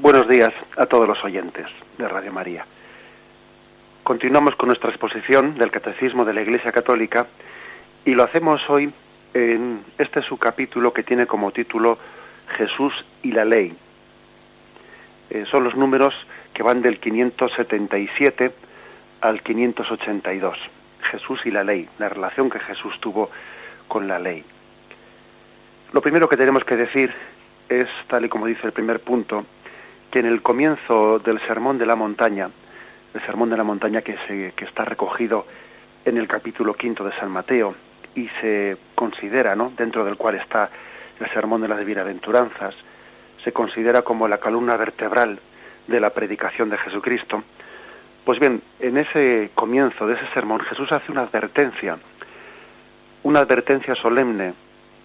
Buenos días a todos los oyentes de Radio María. Continuamos con nuestra exposición del Catecismo de la Iglesia Católica y lo hacemos hoy en este subcapítulo que tiene como título Jesús y la Ley. Son los números que van del 577 al 582. Jesús y la Ley, la relación que Jesús tuvo con la Ley. Lo primero que tenemos que decir es, tal y como dice el primer punto, que en el comienzo del Sermón de la Montaña, el Sermón de la Montaña que está recogido en el capítulo 5 de San Mateo y se considera, ¿no?, dentro del cual está el Sermón de las Bienaventuranzas, se considera como la columna vertebral de la predicación de Jesucristo. Pues bien, en ese comienzo de ese sermón Jesús hace una advertencia solemne,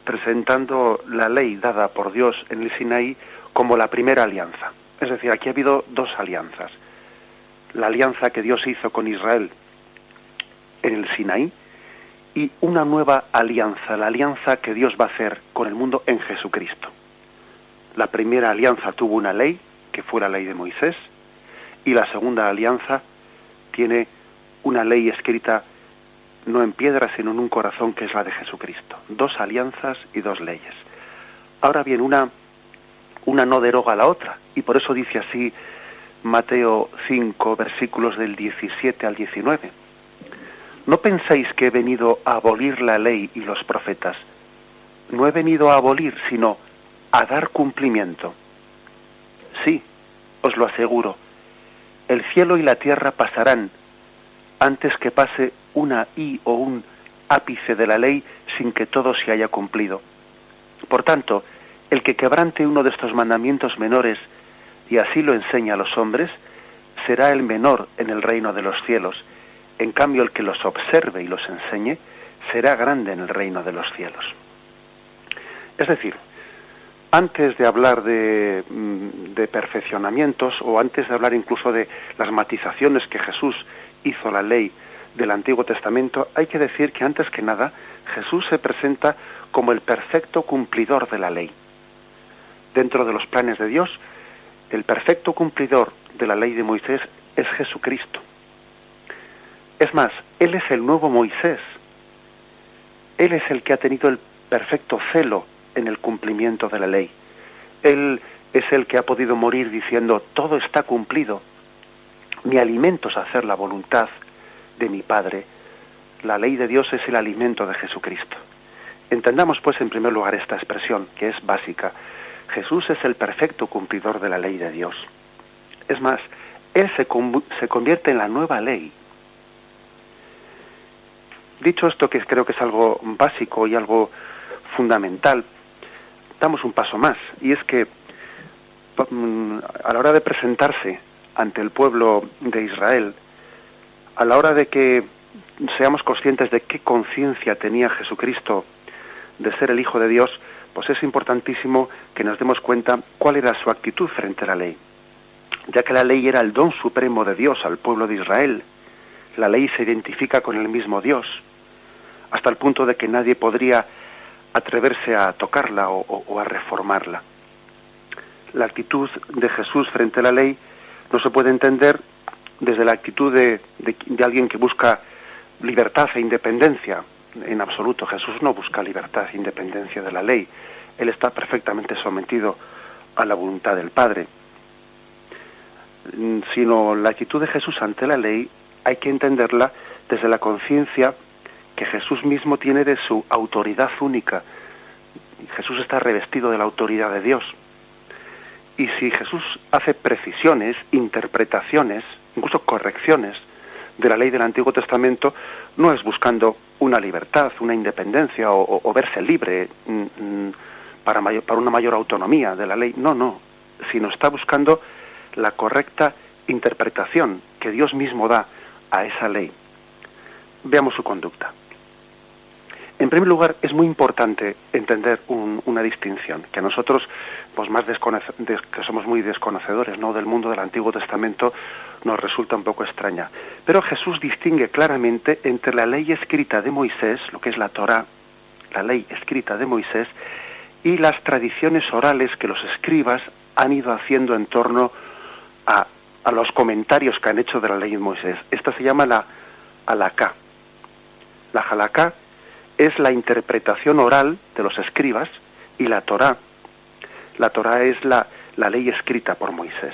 presentando la ley dada por Dios en el Sinaí como la primera alianza. Es decir, aquí ha habido dos alianzas. La alianza que Dios hizo con Israel en el Sinaí y una nueva alianza, la alianza que Dios va a hacer con el mundo en Jesucristo. La primera alianza tuvo una ley, que fue la ley de Moisés, y la segunda alianza tiene una ley escrita no en piedra, sino en un corazón, que es la de Jesucristo. Dos alianzas y dos leyes. Ahora bien, una no deroga a la otra, y por eso dice así Mateo 5, versículos del 17 al 19. No penséis que he venido a abolir la ley y los profetas. No he venido a abolir, sino a dar cumplimiento. Sí, os lo aseguro, el cielo y la tierra pasarán antes que pase una i o un ápice de la ley sin que todo se haya cumplido. Por tanto, el que quebrante uno de estos mandamientos menores y así lo enseña a los hombres, será el menor en el reino de los cielos. En cambio, el que los observe y los enseñe, será grande en el reino de los cielos. Es decir, antes de hablar de perfeccionamientos, o antes de hablar incluso de las matizaciones que Jesús hizo a la ley del Antiguo Testamento, hay que decir que antes que nada, Jesús se presenta como el perfecto cumplidor de la ley. Dentro de los planes de Dios, el perfecto cumplidor de la ley de Moisés es Jesucristo. Es más, Él es el nuevo Moisés. Él es el que ha tenido el perfecto celo en el cumplimiento de la ley. Él es el que ha podido morir diciendo: todo está cumplido. Mi alimento es hacer la voluntad de mi Padre. La ley de Dios es el alimento de Jesucristo. Entendamos pues en primer lugar esta expresión, que es básica. Jesús es el perfecto cumplidor de la ley de Dios. Es más, Él se convierte en la nueva ley. Dicho esto, que creo que es algo básico y algo fundamental, damos un paso más, y es que a la hora de presentarse ante el pueblo de Israel, a la hora de que seamos conscientes de qué conciencia tenía Jesucristo de ser el Hijo de Dios, pues es importantísimo que nos demos cuenta cuál era su actitud frente a la ley. Ya que la ley era el don supremo de Dios al pueblo de Israel, la ley se identifica con el mismo Dios, hasta el punto de que nadie podría atreverse a tocarla o a reformarla. La actitud de Jesús frente a la ley no se puede entender desde la actitud de alguien que busca libertad e independencia. En absoluto, Jesús no busca libertad e independencia de la ley. Él está perfectamente sometido a la voluntad del Padre. Sino la actitud de Jesús ante la ley hay que entenderla desde la conciencia que Jesús mismo tiene de su autoridad única. Jesús está revestido de la autoridad de Dios. Y si Jesús hace precisiones, interpretaciones, incluso correcciones de la ley del Antiguo Testamento, no es buscando una libertad, una independencia o verse libre para una mayor autonomía de la ley. No, sino está buscando la correcta interpretación que Dios mismo da a esa ley. Veamos su conducta. En primer lugar, es muy importante entender una distinción, que a nosotros, pues que somos muy desconocedores, ¿no?, del mundo del Antiguo Testamento, nos resulta un poco extraña. Pero Jesús distingue claramente entre la ley escrita de Moisés, lo que es la Torá, la ley escrita de Moisés, y las tradiciones orales que los escribas han ido haciendo en torno a los comentarios que han hecho de la ley de Moisés. Esta se llama la halaká. La halaká es la interpretación oral de los escribas, y la Torá. La Torá es la ley escrita por Moisés.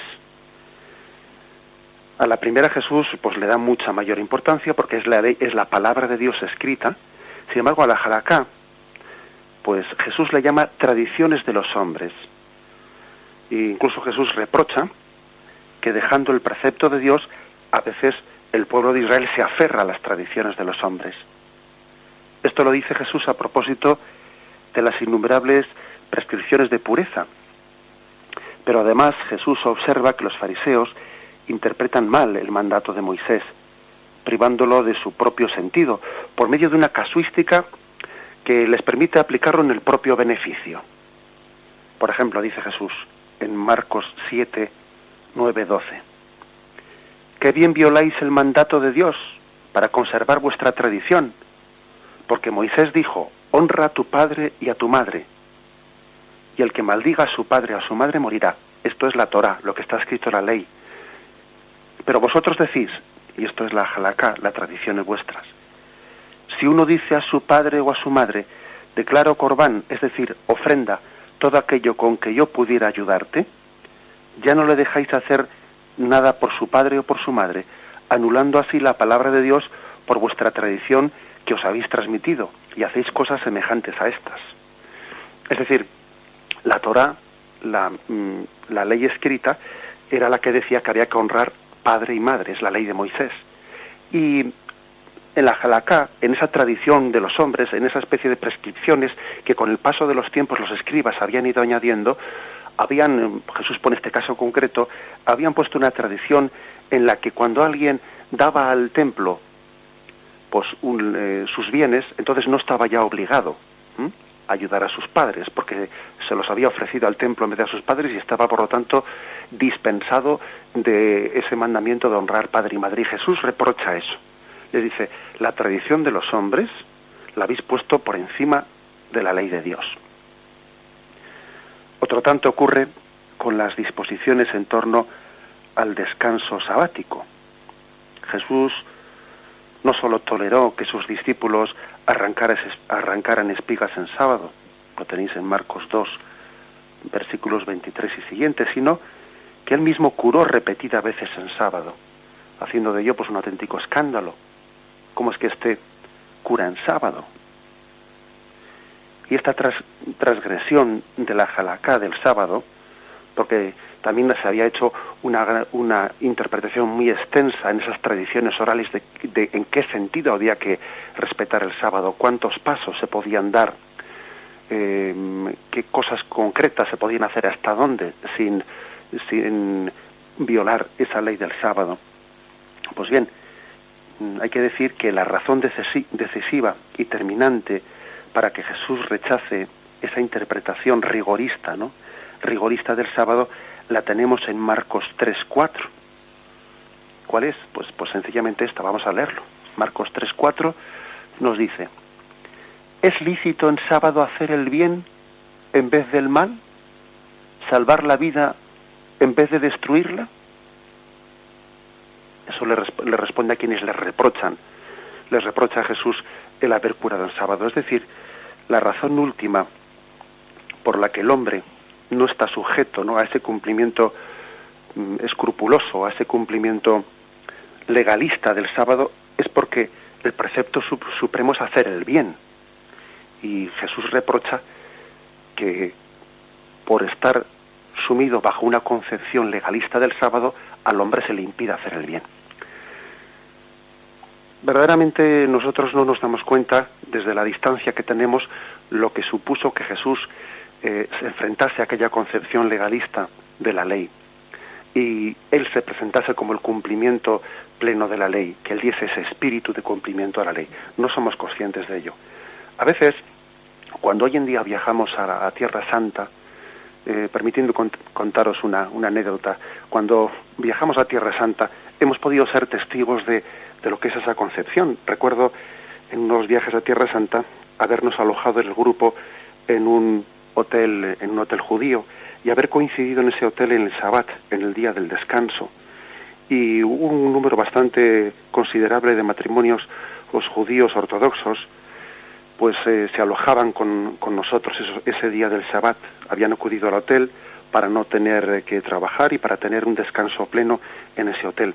A la primera Jesús pues le da mucha mayor importancia porque es la ley, es la palabra de Dios escrita. Sin embargo, a la halaká, pues Jesús le llama tradiciones de los hombres. E incluso Jesús reprocha que dejando el precepto de Dios, a veces el pueblo de Israel se aferra a las tradiciones de los hombres. Esto lo dice Jesús a propósito de las innumerables prescripciones de pureza. Pero además Jesús observa que los fariseos interpretan mal el mandato de Moisés, privándolo de su propio sentido, por medio de una casuística que les permite aplicarlo en el propio beneficio. Por ejemplo, dice Jesús en Marcos 7, 9, 12. «Qué bien violáis el mandato de Dios para conservar vuestra tradición, porque Moisés dijo, honra a tu padre y a tu madre, y el que maldiga a su padre o a su madre morirá». Esto es la Torá, lo que está escrito en la ley. Pero vosotros decís, y esto es la halaká, las tradiciones vuestras, si uno dice a su padre o a su madre, declaro corbán, es decir, ofrenda, todo aquello con que yo pudiera ayudarte, ya no le dejáis hacer nada por su padre o por su madre, anulando así la palabra de Dios por vuestra tradición que os habéis transmitido, y hacéis cosas semejantes a estas. Es decir, la Torá, la ley escrita, era la que decía que había que honrar padre y madre, es la ley de Moisés. Y en la halaká, en esa tradición de los hombres, en esa especie de prescripciones que con el paso de los tiempos los escribas habían ido añadiendo, Jesús pone este caso concreto, habían puesto una tradición en la que cuando alguien daba al templo pues sus bienes, entonces no estaba ya obligado a ayudar a sus padres, porque se los había ofrecido al templo en vez de a sus padres y estaba por lo tanto dispensado de ese mandamiento de honrar padre y madre. Y Jesús reprocha eso. Le dice, la tradición de los hombres la habéis puesto por encima de la ley de Dios. Otro tanto ocurre con las disposiciones en torno al descanso sabático. Jesús no solo toleró que sus discípulos arrancaran espigas en sábado, lo tenéis en Marcos 2, versículos 23 y siguientes, sino que él mismo curó repetidas veces en sábado, haciendo de ello pues un auténtico escándalo. ¿Cómo es que este cura en sábado? Y esta transgresión de la halaká del sábado, porque también se había hecho una interpretación muy extensa en esas tradiciones orales de en qué sentido había que respetar el sábado, cuántos pasos se podían dar, qué cosas concretas se podían hacer, hasta dónde, sin violar esa ley del sábado. Pues bien, hay que decir que la razón decisiva y terminante para que Jesús rechace esa interpretación rigorista, ¿no?, rigorista del sábado, la tenemos en Marcos 3:4. ¿Cuál es? Pues sencillamente esta, vamos a leerlo. Marcos 3:4 nos dice: ¿es lícito en sábado hacer el bien en vez del mal? ¿Salvar la vida en vez de destruirla? Eso le responde a quienes les reprochan. Les reprocha a Jesús el haber curado el sábado. Es decir, la razón última por la que el hombre no está sujeto, ¿no?, a ese cumplimiento escrupuloso, a ese cumplimiento legalista del sábado, es porque el precepto supremo es hacer el bien. Y Jesús reprocha que por estar sumido bajo una concepción legalista del sábado, al hombre se le impide hacer el bien. Verdaderamente nosotros no nos damos cuenta, desde la distancia que tenemos, lo que supuso que Jesús se enfrentase a aquella concepción legalista de la ley y él se presentase como el cumplimiento pleno de la ley, que él diese ese espíritu de cumplimiento a la ley. No somos conscientes de ello. A veces, cuando hoy en día viajamos a Tierra Santa, permitiendo contaros una anécdota, cuando viajamos a Tierra Santa hemos podido ser testigos de lo que es esa concepción. Recuerdo en unos viajes a Tierra Santa habernos alojado el grupo en un hotel judío, y haber coincidido en ese hotel en el Sabbat, en el día del descanso. Y hubo un número bastante considerable de matrimonios, los judíos ortodoxos, pues se alojaban con nosotros ese día del Sabbat. Habían acudido al hotel para no tener que trabajar y para tener un descanso pleno en ese hotel.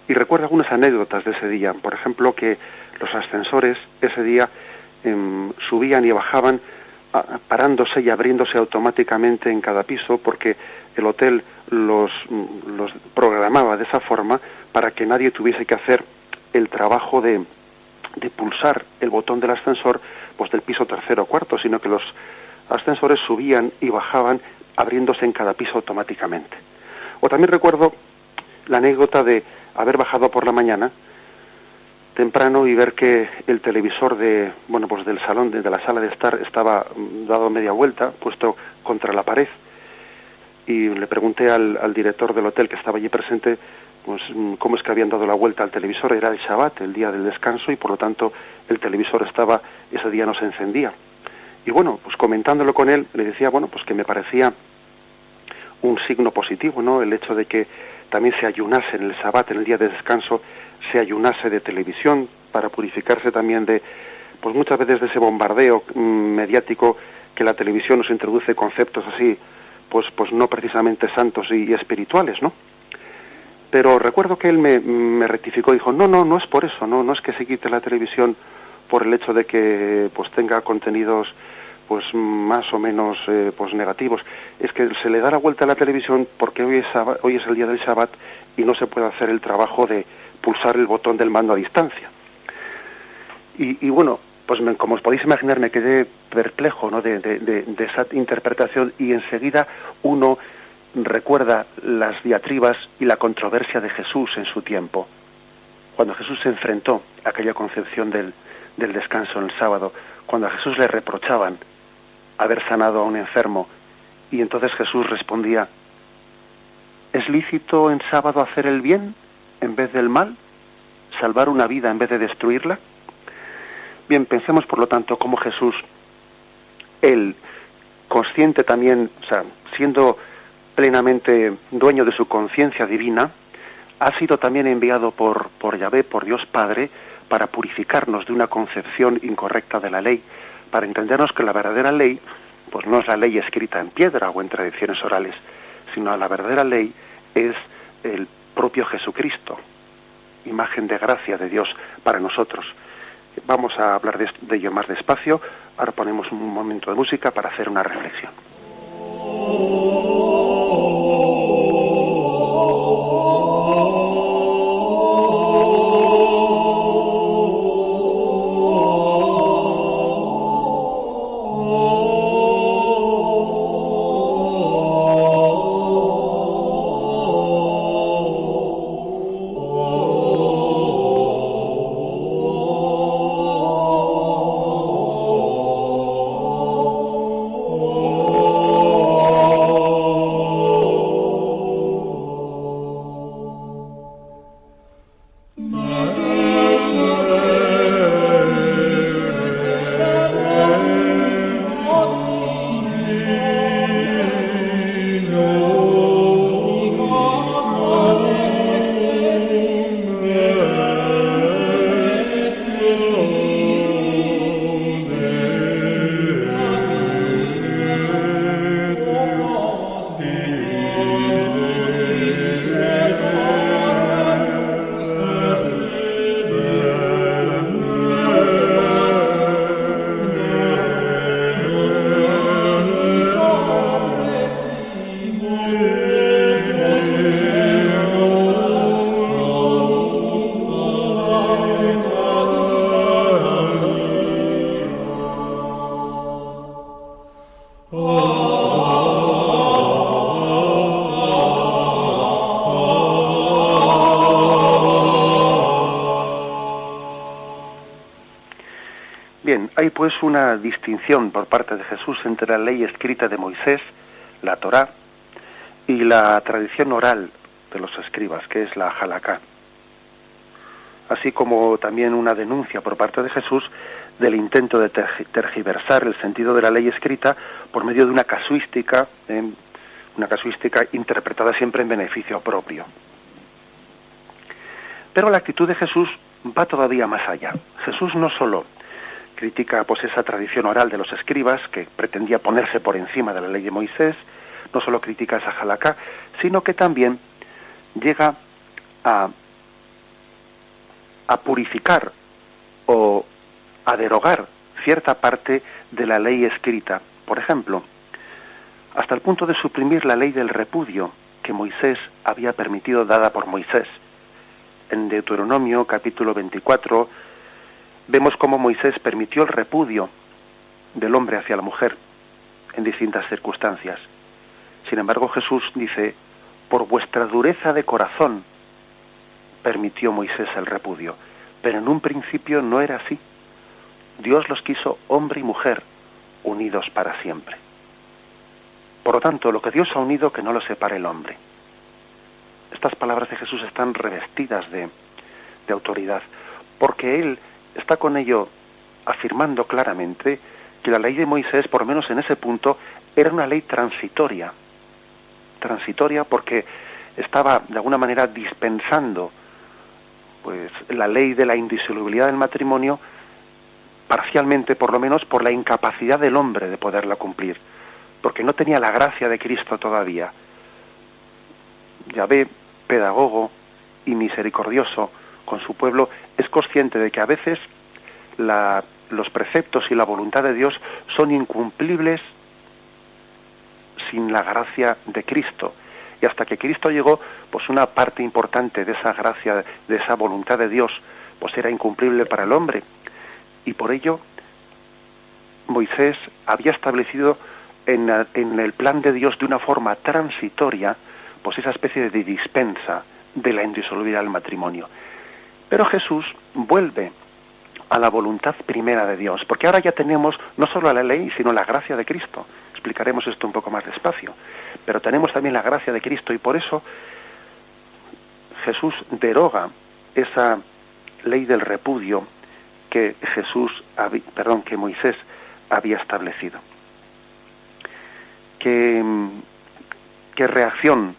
Y recuerdo algunas anécdotas de ese día. Por ejemplo, que los ascensores ese día subían y bajaban parándose y abriéndose automáticamente en cada piso, porque el hotel los programaba de esa forma para que nadie tuviese que hacer el trabajo de pulsar el botón del ascensor pues del piso tercero o cuarto, sino que los ascensores subían y bajaban abriéndose en cada piso automáticamente. O también recuerdo la anécdota de haber bajado por la mañana temprano y ver que el televisor del salón, de la sala de estar, estaba dado media vuelta, puesto contra la pared, y le pregunté al director del hotel que estaba allí presente, pues cómo es que habían dado la vuelta al televisor. Era el Shabbat, el día del descanso, y por lo tanto el televisor ese día no se encendía. Y bueno, pues comentándolo con él, le decía, pues que me parecía un signo positivo, ¿no? El hecho de que también se ayunase en el Shabbat, en el día de descanso, se ayunase de televisión para purificarse también pues muchas veces de ese bombardeo mediático que la televisión nos introduce conceptos así, pues no precisamente santos y espirituales, ¿no? Pero recuerdo que él me rectificó, dijo, no es por eso, no es que se quite la televisión por el hecho de que pues tenga contenidos pues más o menos pues negativos. Es que se le da la vuelta a la televisión porque hoy es el día del Shabbat y no se puede hacer el trabajo de pulsar el botón del mando a distancia. Y bueno, pues como os podéis imaginar, me quedé perplejo, ¿no? de esa interpretación, y enseguida uno recuerda las diatribas y la controversia de Jesús en su tiempo. Cuando Jesús se enfrentó a aquella concepción del descanso en el sábado, cuando a Jesús le reprochaban haber sanado a un enfermo, y entonces Jesús respondía, ¿es lícito en sábado hacer el bien en vez del mal? ¿Salvar una vida en vez de destruirla? Bien, pensemos por lo tanto cómo Jesús, él, consciente también, siendo plenamente dueño de su conciencia divina, ha sido también enviado por Yahvé, por Dios Padre, para purificarnos de una concepción incorrecta de la ley, para entendernos que la verdadera ley, pues no es la ley escrita en piedra o en tradiciones orales, sino la verdadera ley es el propio Jesucristo, imagen de gracia de Dios para nosotros. Vamos a hablar de ello más despacio. Ahora ponemos un momento de música para hacer una reflexión. Hay pues una distinción por parte de Jesús entre la ley escrita de Moisés, la Torá, y la tradición oral de los escribas, que es la Halaká. Así como también una denuncia por parte de Jesús del intento de tergiversar el sentido de la ley escrita por medio de una casuística una casuística interpretada siempre en beneficio propio. Pero la actitud de Jesús va todavía más allá. Jesús no solo critica pues esa tradición oral de los escribas que pretendía ponerse por encima de la ley de Moisés, no solo critica esa halaká, sino que también llega a purificar o a derogar cierta parte de la ley escrita. Por ejemplo, hasta el punto de suprimir la ley del repudio que Moisés había permitido, dada por Moisés. En Deuteronomio capítulo 24 vemos cómo Moisés permitió el repudio del hombre hacia la mujer en distintas circunstancias. Sin embargo, Jesús dice, por vuestra dureza de corazón permitió Moisés el repudio, pero en un principio no era así. Dios los quiso hombre y mujer, unidos para siempre. Por lo tanto, lo que Dios ha unido, que no lo separe el hombre. Estas palabras de Jesús están revestidas de autoridad, porque Él está con ello afirmando claramente que la ley de Moisés, por lo menos en ese punto, era una ley transitoria. Transitoria porque estaba, de alguna manera, dispensando pues la ley de la indisolubilidad del matrimonio, parcialmente, por lo menos, por la incapacidad del hombre de poderla cumplir, porque no tenía la gracia de Cristo todavía. Yahvé, pedagogo y misericordioso con su pueblo, es consciente de que a veces los preceptos y la voluntad de Dios son incumplibles sin la gracia de Cristo. Y hasta que Cristo llegó, pues una parte importante de esa gracia, de esa voluntad de Dios, pues era incumplible para el hombre. Y por ello, Moisés había establecido en el plan de Dios de una forma transitoria, pues esa especie de dispensa de la indisolubilidad del matrimonio. Pero Jesús vuelve a la voluntad primera de Dios, porque ahora ya tenemos no solo la ley, sino la gracia de Cristo. Explicaremos esto un poco más despacio. Pero tenemos también la gracia de Cristo, y por eso Jesús deroga esa ley del repudio que que Moisés había establecido. ¿Qué reacción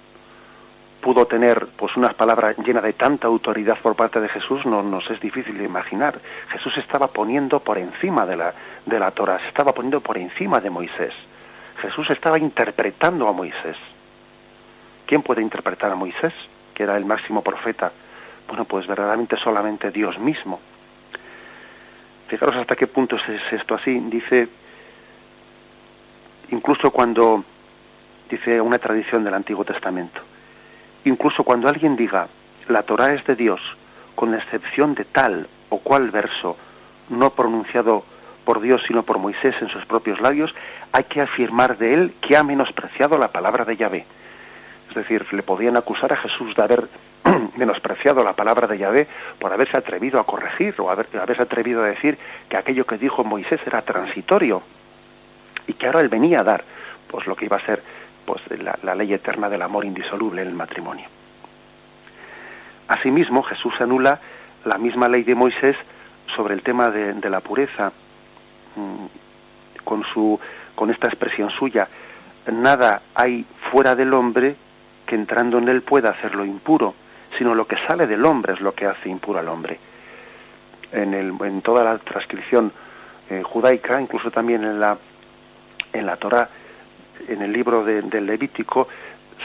pudo tener pues unas palabras llenas de tanta autoridad por parte de Jesús? No nos es difícil de imaginar. Jesús se estaba poniendo por encima de la Torá, se estaba poniendo por encima de Moisés. Jesús estaba interpretando a Moisés. ¿Quién puede interpretar a Moisés, que era el máximo profeta? Bueno, pues verdaderamente solamente Dios mismo. Fijaros hasta qué punto es esto así. Dice, incluso cuando, dice una tradición del Antiguo Testamento, incluso cuando alguien diga, la Torá es de Dios, con la excepción de tal o cual verso, no pronunciado por Dios sino por Moisés en sus propios labios, hay que afirmar de él que ha menospreciado la palabra de Yahvé. Es decir, le podían acusar a Jesús de haber menospreciado la palabra de Yahvé por haberse atrevido a corregir o haberse atrevido a decir que aquello que dijo Moisés era transitorio y que ahora él venía a dar pues lo que iba a ser pues la ley eterna del amor indisoluble en el matrimonio. Asimismo, Jesús anula la misma ley de Moisés sobre el tema de la pureza, con esta expresión suya: nada hay fuera del hombre que entrando en él pueda hacerlo impuro, sino lo que sale del hombre es lo que hace impuro al hombre. En toda la transcripción judaica, incluso también en la Torá, en el libro del Levítico,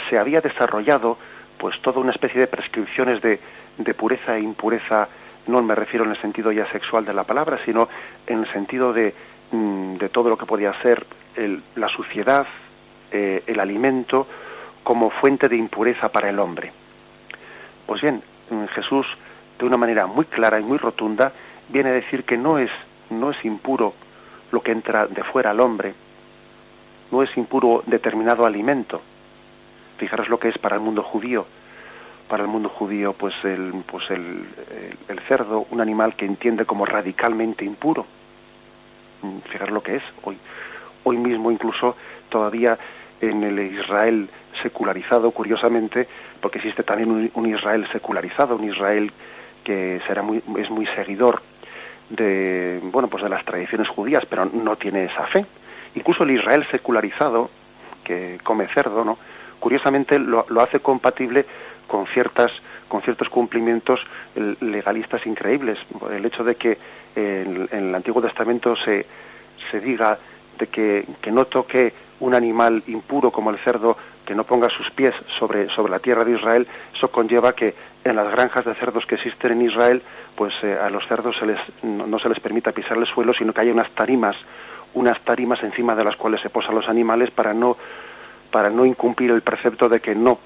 se había desarrollado pues toda una especie de prescripciones de pureza e impureza. No me refiero en el sentido ya sexual de la palabra, sino en el sentido de todo lo que podía ser la suciedad, el alimento, como fuente de impureza para el hombre. Pues bien, Jesús, de una manera muy clara y muy rotunda, viene a decir que no es impuro lo que entra de fuera al hombre, no es impuro determinado alimento. Fijaros lo que es para el mundo judío. Para el mundo judío, pues el cerdo, un animal que entiende como radicalmente impuro. Fijaros lo que es hoy mismo, incluso todavía en el Israel secularizado, curiosamente, porque existe también un Israel secularizado, un Israel que es muy seguidor de las tradiciones judías, pero no tiene esa fe. Incluso el Israel secularizado, que come cerdo, ¿no? curiosamente lo hace compatible con ciertos cumplimientos legalistas increíbles. El hecho de que en el Antiguo Testamento se diga de que no toque un animal impuro como el cerdo, que no ponga sus pies sobre la tierra de Israel, eso conlleva que en las granjas de cerdos que existen en Israel, pues a los cerdos no se les permita pisar el suelo, sino que haya unas tarimas encima de las cuales se posan los animales para no incumplir el precepto de que no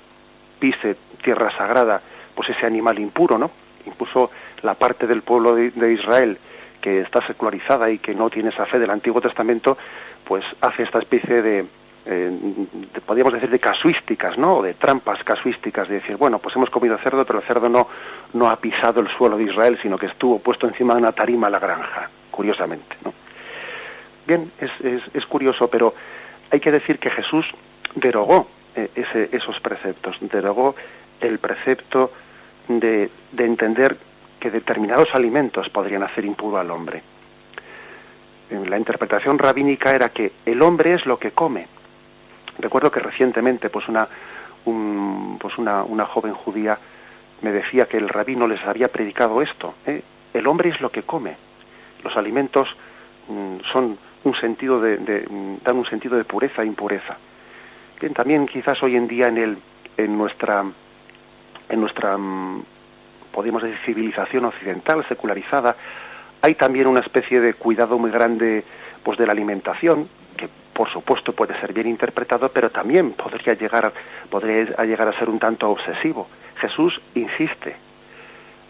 pise tierra sagrada pues ese animal impuro, ¿no? Incluso la parte del pueblo de Israel que está secularizada y que no tiene esa fe del Antiguo Testamento, pues hace esta especie de podríamos decir, de casuísticas, ¿no? O de trampas casuísticas, de decir, bueno, pues hemos comido cerdo, pero el cerdo no ha pisado el suelo de Israel, sino que estuvo puesto encima de una tarima a la granja, curiosamente, ¿no? Bien, es curioso, pero hay que decir que Jesús derogó esos preceptos, derogó el precepto de entender que determinados alimentos podrían hacer impuro al hombre. La interpretación rabínica era que el hombre es lo que come. Recuerdo que recientemente pues una joven judía me decía que el rabino les había predicado esto, el hombre es lo que come. Los alimentos son un sentido dan un sentido de pureza e impureza. Bien, también quizás hoy en día en nuestra podríamos decir civilización occidental secularizada, hay también una especie de cuidado muy grande pues de la alimentación, que por supuesto puede ser bien interpretado, pero también podría llegar a ser un tanto obsesivo. Jesús insiste,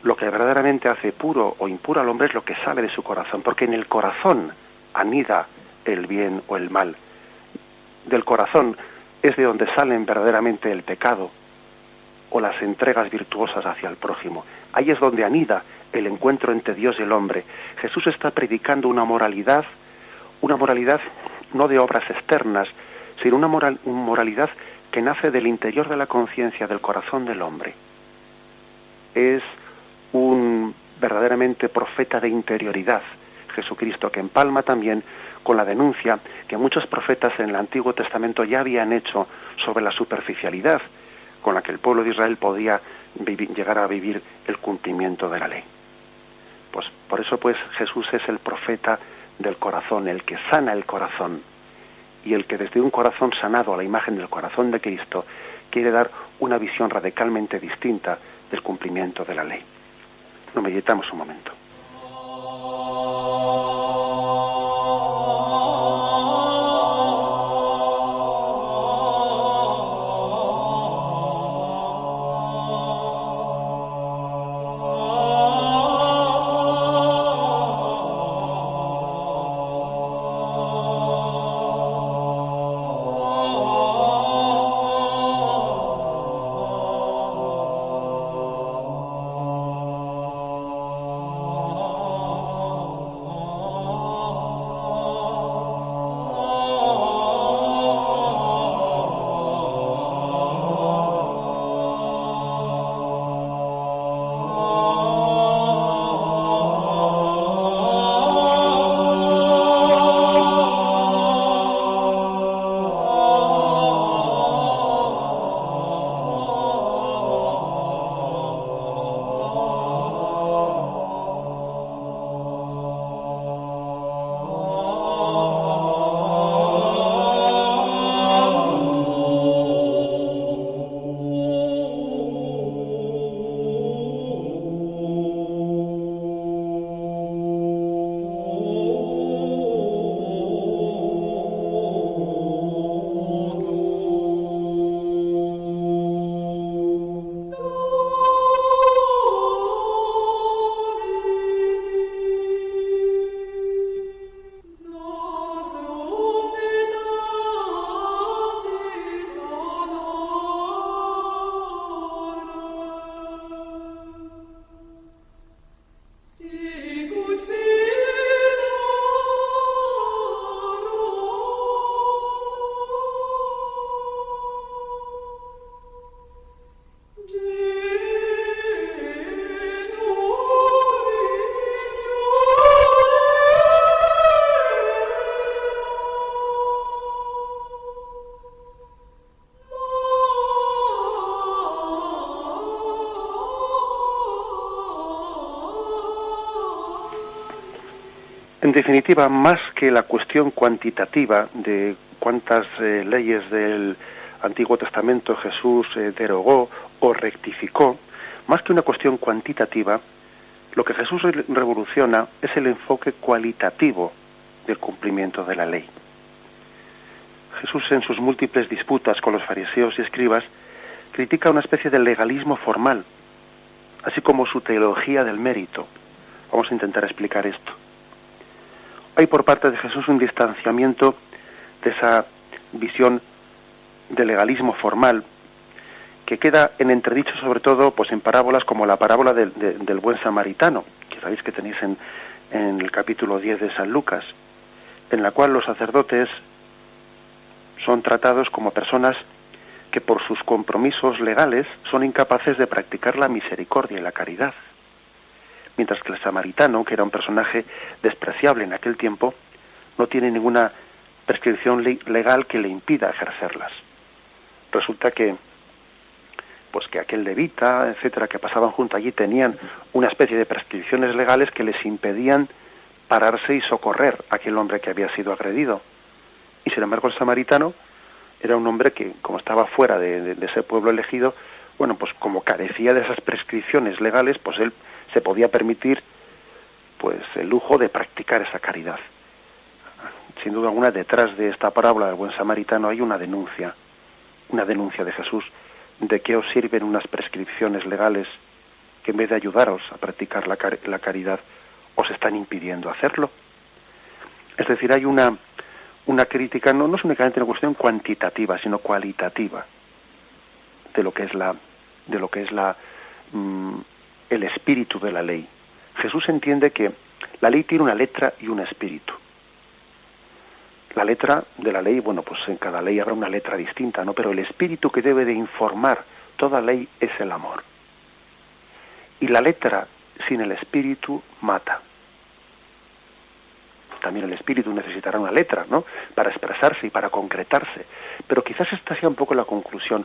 lo que verdaderamente hace puro o impuro al hombre es lo que sale de su corazón, porque en el corazón anida el bien o el mal. Del corazón es de donde salen verdaderamente el pecado o las entregas virtuosas hacia el prójimo. Ahí es donde anida el encuentro entre Dios y el hombre. Jesús está predicando una moralidad no de obras externas, sino una moralidad que nace del interior de la conciencia, del corazón del hombre. Es un verdaderamente profeta de interioridad, Jesucristo, que empalma también con la denuncia que muchos profetas en el Antiguo Testamento ya habían hecho sobre la superficialidad con la que el pueblo de Israel podía llegar a vivir el cumplimiento de la ley. Pues por eso pues Jesús es el profeta del corazón, el que sana el corazón, y el que desde un corazón sanado a la imagen del corazón de Cristo quiere dar una visión radicalmente distinta del cumplimiento de la ley. Lo meditamos un momento. En definitiva, más que la cuestión cuantitativa de cuántas leyes del Antiguo Testamento Jesús derogó o rectificó, más que una cuestión cuantitativa, lo que Jesús revoluciona es el enfoque cualitativo del cumplimiento de la ley. Jesús, en sus múltiples disputas con los fariseos y escribas, critica una especie de legalismo formal, así como su teología del mérito. Vamos a intentar explicar esto. Hay por parte de Jesús un distanciamiento de esa visión de legalismo formal que queda en entredicho sobre todo pues en parábolas como la parábola del buen samaritano, que sabéis que tenéis en el capítulo 10 de San Lucas, en la cual los sacerdotes son tratados como personas que por sus compromisos legales son incapaces de practicar la misericordia y la caridad, mientras que el samaritano, que era un personaje despreciable en aquel tiempo, no tiene ninguna prescripción legal que le impida ejercerlas. Resulta que aquel levita, etcétera, que pasaban junto allí tenían una especie de prescripciones legales que les impedían pararse y socorrer a aquel hombre que había sido agredido. Y sin embargo el samaritano era un hombre que, como estaba fuera de ese pueblo elegido, bueno, pues como carecía de esas prescripciones legales, pues él se podía permitir pues el lujo de practicar esa caridad. Sin duda alguna, detrás de esta parábola del buen samaritano hay una denuncia de Jesús de que os sirven unas prescripciones legales que en vez de ayudaros a practicar la caridad, os están impidiendo hacerlo. Es decir, hay una crítica, no es únicamente una cuestión cuantitativa, sino cualitativa de lo que es el espíritu de la ley. Jesús entiende que la ley tiene una letra y un espíritu. La letra de la ley, bueno, pues en cada ley habrá una letra distinta, ¿no? Pero el espíritu que debe de informar toda ley es el amor. Y la letra sin el espíritu mata. También el espíritu necesitará una letra, ¿no?, para expresarse y para concretarse. Pero quizás esta sea un poco la conclusión.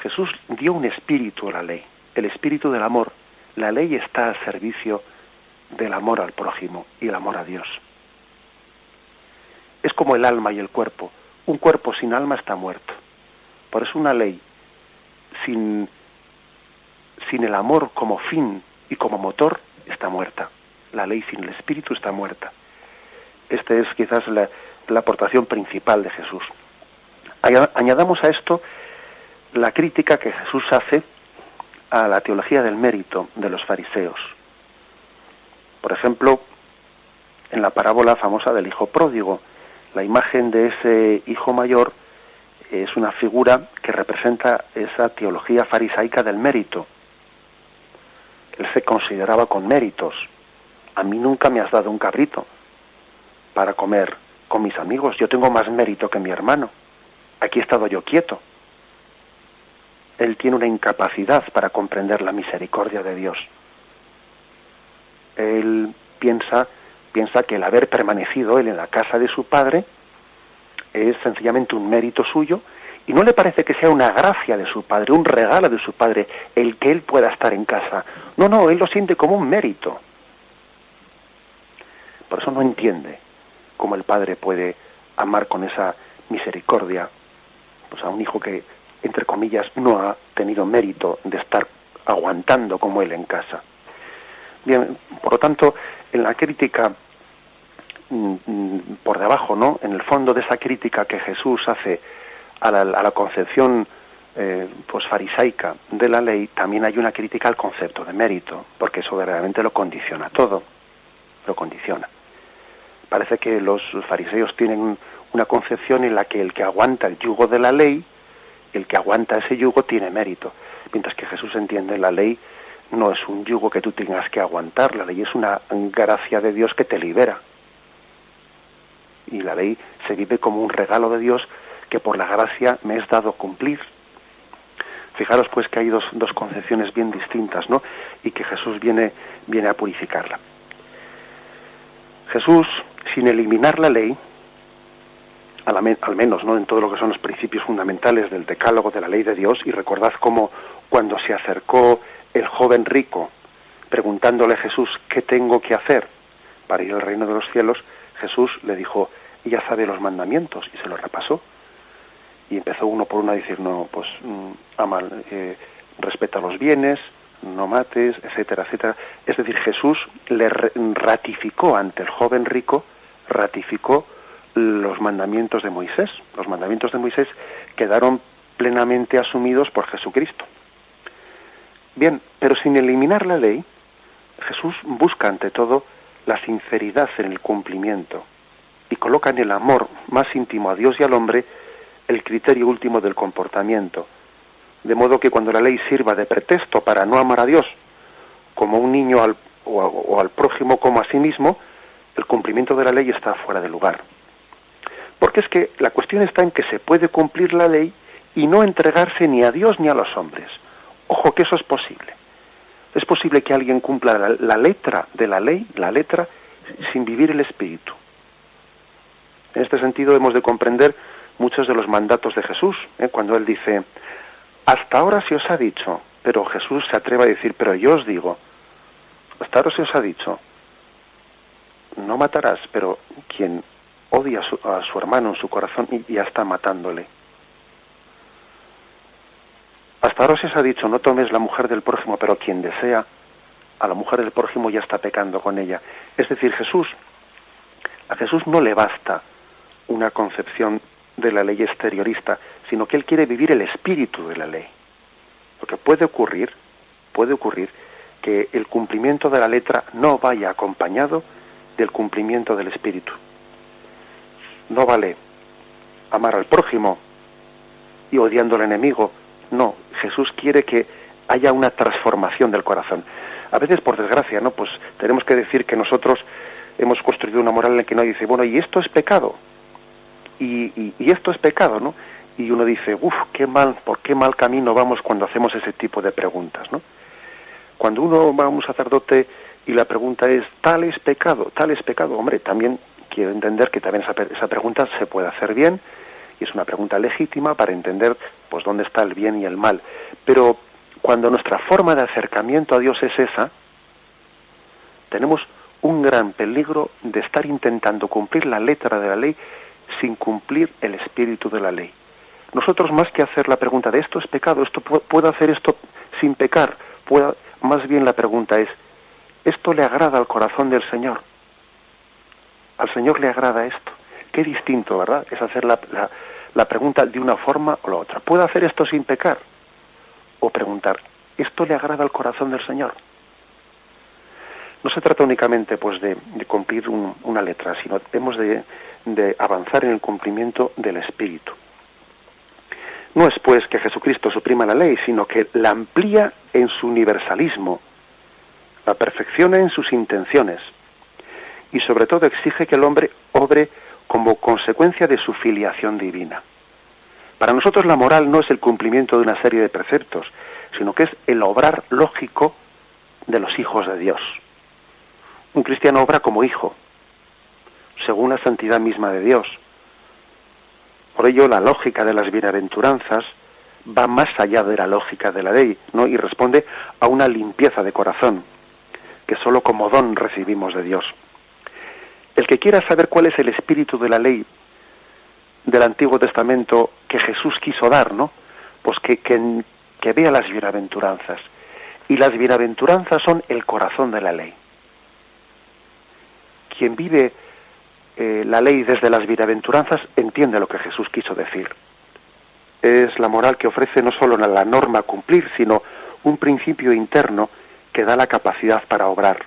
Jesús dio un espíritu a la ley, el espíritu del amor. La ley está al servicio del amor al prójimo y el amor a Dios. Es como el alma y el cuerpo. Un cuerpo sin alma está muerto. Por eso una ley sin el amor como fin y como motor está muerta. La ley sin el espíritu está muerta. Esta es quizás la aportación principal de Jesús. Añadamos a esto la crítica que Jesús hace a la teología del mérito de los fariseos. Por ejemplo, en la parábola famosa del hijo pródigo, la imagen de ese hijo mayor es una figura que representa esa teología farisaica del mérito. Él se consideraba con méritos. A mí nunca me has dado un cabrito para comer con mis amigos. Yo tengo más mérito que mi hermano. Aquí he estado yo quieto. Él tiene una incapacidad para comprender la misericordia de Dios. Él piensa que el haber permanecido él en la casa de su padre es sencillamente un mérito suyo, y no le parece que sea una gracia de su padre, un regalo de su padre, el que él pueda estar en casa. No, él lo siente como un mérito. Por eso no entiende cómo el padre puede amar con esa misericordia pues a un hijo que, entre comillas, no ha tenido mérito de estar aguantando como él en casa. Bien, por lo tanto, en la crítica por debajo, ¿no?, en el fondo de esa crítica que Jesús hace a la concepción pues farisaica de la ley, también hay una crítica al concepto de mérito, porque eso verdaderamente lo condiciona todo, lo condiciona. Parece que los fariseos tienen una concepción en la que el que aguanta el yugo de la ley, el que aguanta ese yugo tiene mérito, mientras que Jesús entiende la ley no es un yugo que tú tengas que aguantar, la ley es una gracia de Dios que te libera. Y la ley se vive como un regalo de Dios que por la gracia me es dado cumplir. Fijaros pues que hay dos concepciones bien distintas, ¿no?, y que Jesús viene a purificarla. Jesús, sin eliminar la ley, al menos, ¿no?, en todo lo que son los principios fundamentales del decálogo de la ley de Dios, y recordad cómo cuando se acercó el joven rico preguntándole a Jesús ¿qué tengo que hacer para ir al reino de los cielos, Jesús le dijo, ya sabe los mandamientos, y se los repasó. Y empezó uno por uno a decir, no, pues ama, respeta los bienes, no mates, etcétera, etcétera. Es decir, Jesús le ratificó ante el joven rico, ratificó los mandamientos de Moisés. Los mandamientos de Moisés quedaron plenamente asumidos por Jesucristo. Bien, pero sin eliminar la ley, Jesús busca ante todo la sinceridad en el cumplimiento y coloca en el amor más íntimo a Dios y al hombre el criterio último del comportamiento. De modo que cuando la ley sirva de pretexto para no amar a Dios como un niño o al prójimo como a sí mismo, el cumplimiento de la ley está fuera de lugar. Porque es que la cuestión está en que se puede cumplir la ley y no entregarse ni a Dios ni a los hombres. Ojo que eso es posible. Es posible que alguien cumpla la letra de la ley, la letra, sin vivir el espíritu. En este sentido hemos de comprender muchos de los mandatos de Jesús, cuando él dice, hasta ahora se os ha dicho, pero Jesús se atreve a decir, pero yo os digo, hasta ahora se os ha dicho, no matarás, pero quien odia a su hermano en su corazón y ya está matándole. Hasta ahora se os ha dicho, no tomes la mujer del prójimo, pero quien desea a la mujer del prójimo ya está pecando con ella. Es decir, a Jesús no le basta una concepción de la ley exteriorista, sino que él quiere vivir el espíritu de la ley. Porque puede ocurrir que el cumplimiento de la letra no vaya acompañado del cumplimiento del espíritu. No vale amar al prójimo y odiando al enemigo. No, Jesús quiere que haya una transformación del corazón. A veces, por desgracia, ¿no? Pues tenemos que decir que nosotros hemos construido una moral en la que uno dice, bueno, y esto es pecado. Y esto es pecado, ¿no? Y uno dice, qué mal, por qué mal camino vamos cuando hacemos ese tipo de preguntas, ¿no? Cuando uno va a un sacerdote y la pregunta es, tal es pecado, hombre, también quiero entender que también esa pregunta se puede hacer bien, y es una pregunta legítima para entender, pues, dónde está el bien y el mal. Pero cuando nuestra forma de acercamiento a Dios es esa, tenemos un gran peligro de estar intentando cumplir la letra de la ley sin cumplir el espíritu de la ley. Nosotros, más que hacer la pregunta de esto es pecado, puedo hacer esto sin pecar, más bien la pregunta es, ¿esto le agrada al corazón del Señor? ¿Al Señor le agrada esto? Qué distinto, ¿verdad? Es hacer la pregunta de una forma o la otra. ¿Puedo hacer esto sin pecar? O preguntar, ¿esto le agrada al corazón del Señor? No se trata únicamente, pues, de cumplir una letra, sino hemos de avanzar en el cumplimiento del espíritu. No es, pues, que Jesucristo suprima la ley, sino que la amplía en su universalismo, la perfecciona en sus intenciones y sobre todo exige que el hombre obre como consecuencia de su filiación divina. Para nosotros la moral no es el cumplimiento de una serie de preceptos, sino que es el obrar lógico de los hijos de Dios. Un cristiano obra como hijo, según la santidad misma de Dios. Por ello, la lógica de las bienaventuranzas va más allá de la lógica de la ley, ¿no? Y responde a una limpieza de corazón, que solo como don recibimos de Dios. El que quiera saber cuál es el espíritu de la ley del Antiguo Testamento que Jesús quiso dar, ¿no? Pues que vea las bienaventuranzas. Y las bienaventuranzas son el corazón de la ley. Quien vive la ley desde las bienaventuranzas entiende lo que Jesús quiso decir. Es la moral que ofrece no solo la norma a cumplir, sino un principio interno que da la capacidad para obrar.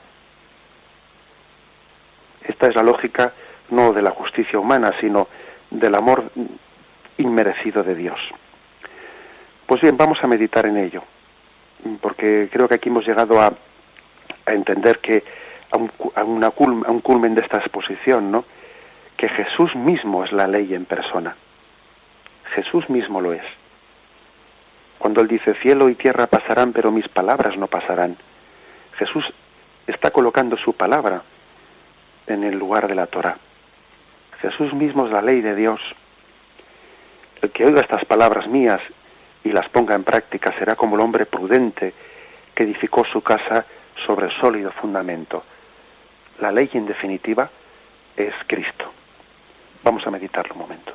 Esta es la lógica no de la justicia humana, sino del amor inmerecido de Dios. Pues bien, vamos a meditar en ello, porque creo que aquí hemos llegado a entender que a un culmen de esta exposición, ¿no? Que Jesús mismo es la ley en persona. Jesús mismo lo es. Cuando él dice, cielo y tierra pasarán, pero mis palabras no pasarán. Jesús está colocando su palabra en el lugar de la Torá. Jesús mismo es la ley de Dios. El que oiga estas palabras mías y las ponga en práctica será como el hombre prudente que edificó su casa sobre sólido fundamento. La ley, en definitiva, es Cristo. Vamos a meditarlo un momento.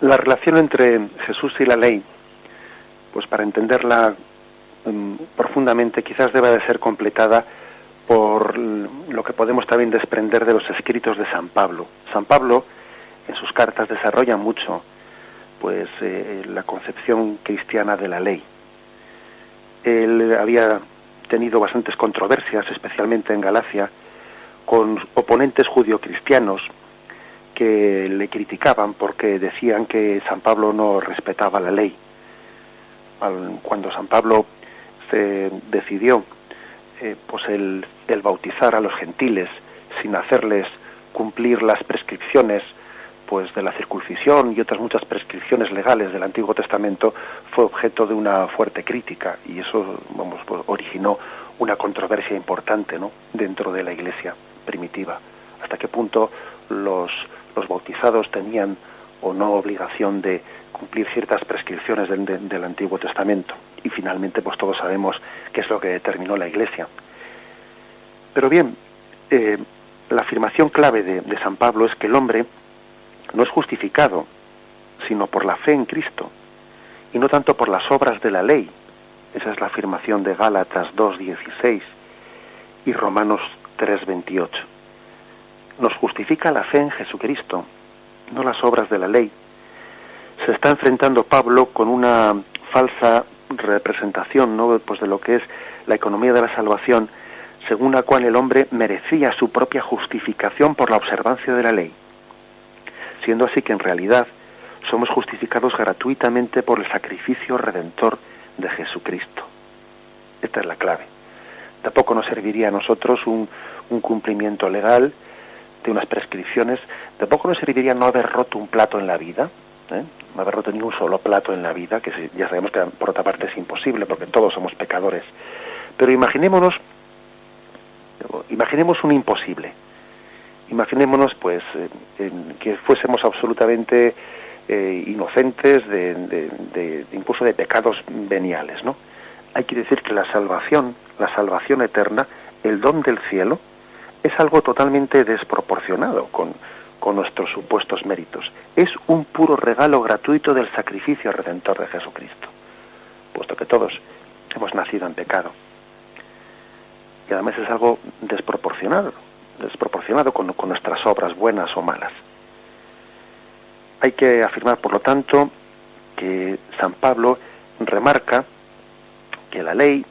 La relación entre Jesús y la ley, pues para entenderla profundamente, quizás deba de ser completada por lo que podemos también desprender de los escritos de San Pablo. San Pablo, en sus cartas, desarrolla mucho pues la concepción cristiana de la ley. Él había tenido bastantes controversias, especialmente en Galacia, con oponentes judio-cristianos que le criticaban porque decían que San Pablo no respetaba la ley. Cuando San Pablo se decidió pues el bautizar a los gentiles sin hacerles cumplir las prescripciones pues de la circuncisión y otras muchas prescripciones legales del Antiguo Testamento, fue objeto de una fuerte crítica, y eso pues originó una controversia importante, ¿no?, dentro de la Iglesia primitiva. Hasta qué punto los bautizados tenían o no obligación de cumplir ciertas prescripciones del Antiguo Testamento. Y finalmente pues todos sabemos qué es lo que determinó la Iglesia. Pero bien, la afirmación clave de San Pablo es que el hombre no es justificado sino por la fe en Cristo y no tanto por las obras de la ley. Esa es la afirmación de Gálatas 2:16 y Romanos 3:28. Nos justifica la fe en Jesucristo, no las obras de la ley. Se está enfrentando Pablo con una falsa representación, ¿no?, pues de lo que es la economía de la salvación, según la cual el hombre merecía su propia justificación por la observancia de la ley, siendo así que en realidad somos justificados gratuitamente por el sacrificio redentor de Jesucristo. Esta es la clave. Tampoco nos serviría a nosotros un cumplimiento legal de unas prescripciones. Tampoco nos serviría no haber roto un plato en la vida, no haber roto ni un solo plato en la vida, que ya sabemos que por otra parte es imposible porque todos somos pecadores. Pero imaginémonos un imposible. Imaginémonos pues que fuésemos absolutamente inocentes de incluso de pecados veniales, ¿no? Hay que decir que la salvación eterna, el don del cielo, es algo totalmente desproporcionado con nuestros supuestos méritos. Es un puro regalo gratuito del sacrificio redentor de Jesucristo, puesto que todos hemos nacido en pecado. Y además es algo desproporcionado con nuestras obras buenas o malas. Hay que afirmar, por lo tanto, que San Pablo remarca que la ley,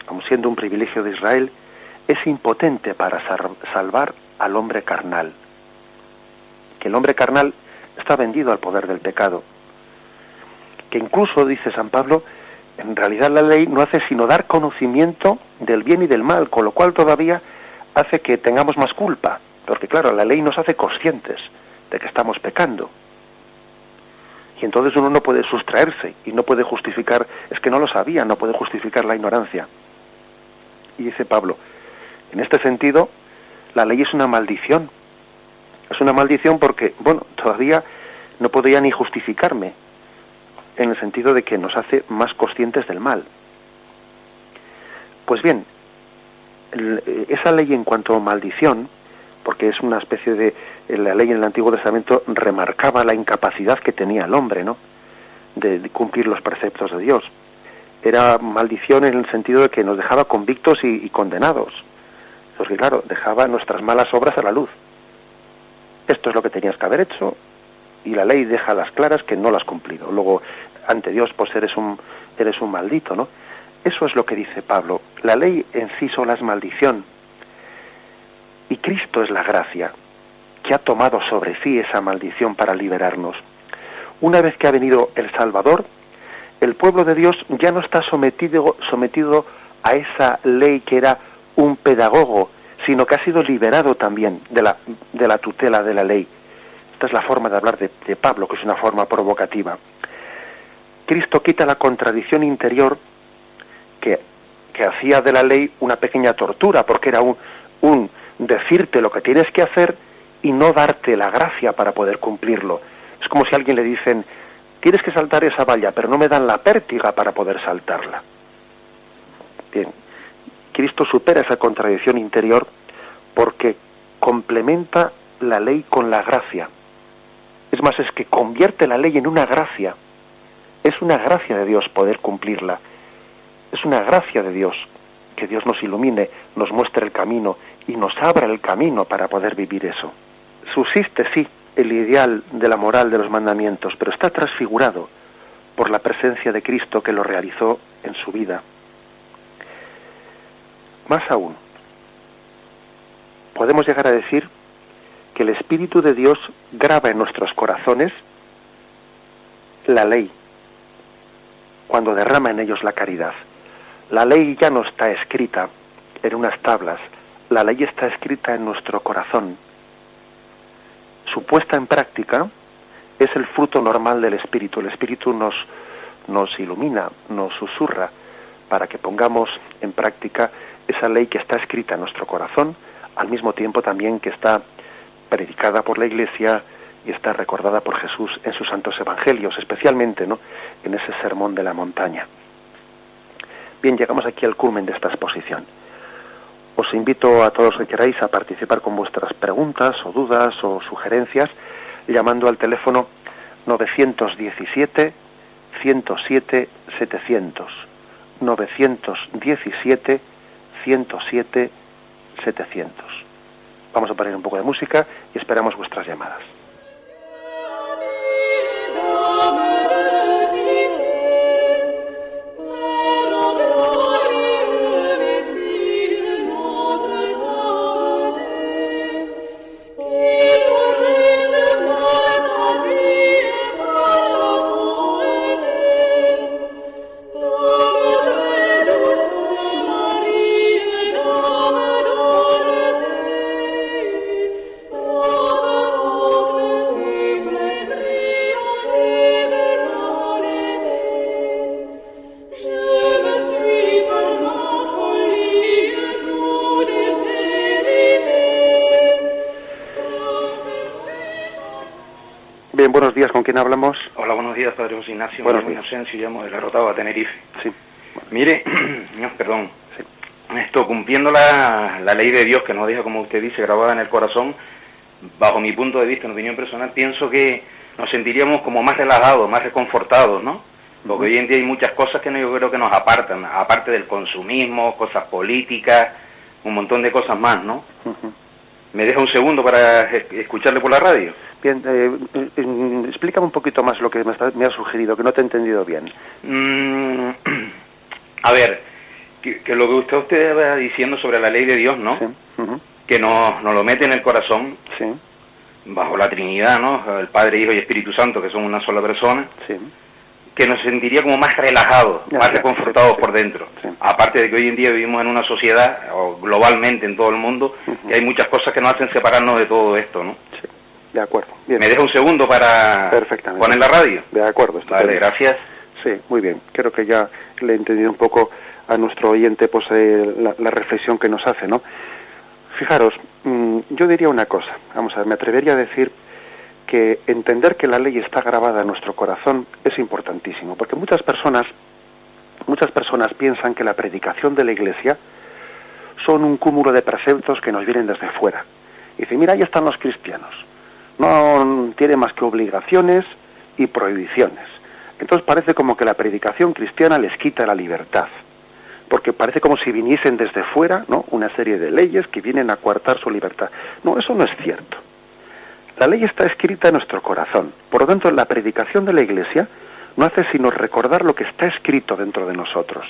como siendo un privilegio de Israel, es impotente para salvar al hombre carnal. Que el hombre carnal está vendido al poder del pecado. Que incluso, dice San Pablo, en realidad la ley no hace sino dar conocimiento del bien y del mal, con lo cual todavía hace que tengamos más culpa, porque claro, la ley nos hace conscientes de que estamos pecando. Y entonces uno no puede sustraerse y no puede justificar, es que no lo sabía, no puede justificar la ignorancia. Y dice Pablo, en este sentido, la ley es una maldición. Es una maldición porque, bueno, todavía no podría ni justificarme, en el sentido de que nos hace más conscientes del mal. Pues bien, esa ley en cuanto a maldición, porque es una especie de... La ley en el Antiguo Testamento remarcaba la incapacidad que tenía el hombre, ¿no?, de cumplir los preceptos de Dios. Era maldición en el sentido de que nos dejaba convictos y condenados. Porque claro, dejaba nuestras malas obras a la luz. Esto es lo que tenías que haber hecho, y la ley deja las claras que no las has cumplido. Luego, ante Dios, pues eres un maldito, ¿no? Eso es lo que dice Pablo. La ley en sí sola es maldición. Y Cristo es la gracia, que ha tomado sobre sí esa maldición para liberarnos. Una vez que ha venido el Salvador, el pueblo de Dios ya no está sometido a esa ley que era un pedagogo, sino que ha sido liberado también de la tutela de la ley. Esta es la forma de hablar de Pablo, que es una forma provocativa. Cristo quita la contradicción interior que hacía de la ley una pequeña tortura, porque era un decirte lo que tienes que hacer y no darte la gracia para poder cumplirlo. Es como si a alguien le dicen, tienes que saltar esa valla, pero no me dan la pértiga para poder saltarla. Bien, Cristo supera esa contradicción interior porque complementa la ley con la gracia. Es más, es que convierte la ley en una gracia. Es una gracia de Dios poder cumplirla. Es una gracia de Dios que Dios nos ilumine, nos muestre el camino y nos abra el camino para poder vivir eso. Subsiste, sí, el ideal de la moral de los mandamientos, pero está transfigurado por la presencia de Cristo que lo realizó en su vida. Más aún, podemos llegar a decir que el Espíritu de Dios graba en nuestros corazones la ley, cuando derrama en ellos la caridad. La ley ya no está escrita en unas tablas, la ley está escrita en nuestro corazón. Su puesta en práctica es el fruto normal del Espíritu. El Espíritu nos ilumina, nos susurra para que pongamos en práctica esa ley que está escrita en nuestro corazón, al mismo tiempo también que está predicada por la Iglesia y está recordada por Jesús en sus santos evangelios, especialmente, ¿no?, en ese sermón de la montaña. Bien, llegamos aquí al culmen de esta exposición. Os invito a todos los que queráis a participar con vuestras preguntas o dudas o sugerencias llamando al teléfono 917 107 700 917 107 700. Vamos a poner un poco de música y esperamos vuestras llamadas. buenos días, ¿con quién hablamos? Hola, buenos días, Padre José Ignacio. Buenos días. Inocencio, llamo de la Rotava, Tenerife. Sí. Mire, perdón, Sí. esto, cumpliendo la ley de Dios que nos deja, como usted dice, grabada en el corazón, bajo mi punto de vista, en opinión personal, pienso que nos sentiríamos como más relajados, más reconfortados, ¿no? Porque hoy en día hay muchas cosas que yo creo que nos apartan, aparte del consumismo, cosas políticas, un montón de cosas más, ¿no? ¿Me deja un segundo para escucharle por la radio? Bien, explícame un poquito más lo que me ha sugerido, que no te he entendido bien. A ver, que lo que usted va diciendo sobre la ley de Dios, ¿no? Sí. Que nos lo mete en el corazón, Sí. bajo la Trinidad, ¿no? El Padre, Hijo y Espíritu Santo, que son una sola persona, Sí. que nos sentiría como más relajados, más reconfortados por dentro. Sí. Aparte de que hoy en día vivimos en una sociedad, o globalmente en todo el mundo, y hay muchas cosas que nos hacen separarnos de todo esto, ¿no? Sí. De acuerdo. Bien. ¿Me deja un segundo para poner la radio? De acuerdo. Vale, gracias. Sí, muy bien. Creo que ya le he entendido un poco a nuestro oyente pues la reflexión que nos hace, ¿no? Fijaros, yo diría una cosa. Vamos a ver, me atrevería a decir que entender que la ley está grabada en nuestro corazón es importantísimo, porque muchas personas piensan que la predicación de la Iglesia son un cúmulo de preceptos que nos vienen desde fuera. Y dicen, mira, ahí están los cristianos. No tienen más que obligaciones y prohibiciones. Entonces parece como que la predicación cristiana les quita la libertad, porque parece como si viniesen desde fuera, ¿no?, una serie de leyes que vienen a coartar su libertad. No, eso no es cierto. La ley está escrita en nuestro corazón. Por lo tanto, la predicación de la Iglesia no hace sino recordar lo que está escrito dentro de nosotros.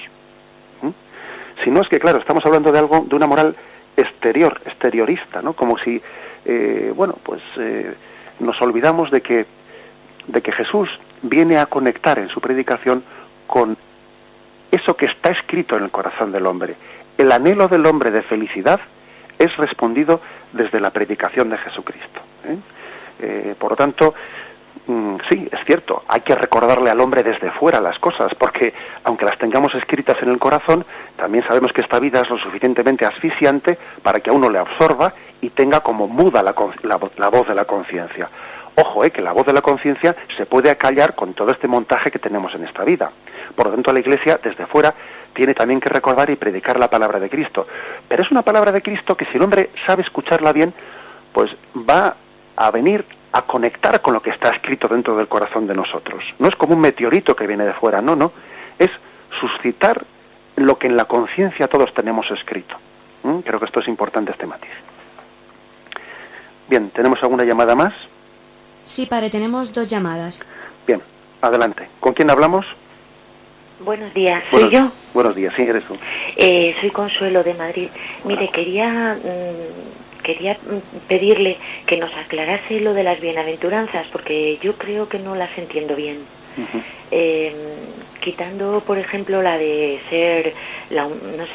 Si no es que, claro, estamos hablando de algo, de una moral exteriorista, ¿no? Como si, nos olvidamos de que Jesús viene a conectar en su predicación con eso que está escrito en el corazón del hombre. El anhelo del hombre de felicidad es respondido desde la predicación de Jesucristo. Por lo tanto, sí, es cierto, hay que recordarle al hombre desde fuera las cosas, porque aunque las tengamos escritas en el corazón, también sabemos que esta vida es lo suficientemente asfixiante para que a uno le absorba y tenga como muda la voz de la conciencia. Ojo, que la voz de la conciencia se puede acallar con todo este montaje que tenemos en esta vida. Por lo tanto, la Iglesia, desde fuera, tiene también que recordar y predicar la palabra de Cristo. Pero es una palabra de Cristo que si el hombre sabe escucharla bien, pues va a venir a conectar con lo que está escrito dentro del corazón de nosotros. No es como un meteorito que viene de fuera, no. Es suscitar lo que en la conciencia todos tenemos escrito. Creo que esto es importante, este matiz. Bien, ¿tenemos alguna llamada más? Sí, padre, tenemos 2 llamadas. Bien, adelante. ¿Con quién hablamos? Buenos días, ¿soy yo? Buenos días, sí, eres tú. Soy Consuelo de Madrid. Mire, quería pedirle que nos aclarase lo de las bienaventuranzas, porque yo creo que no las entiendo bien. Quitando, por ejemplo, la de ser,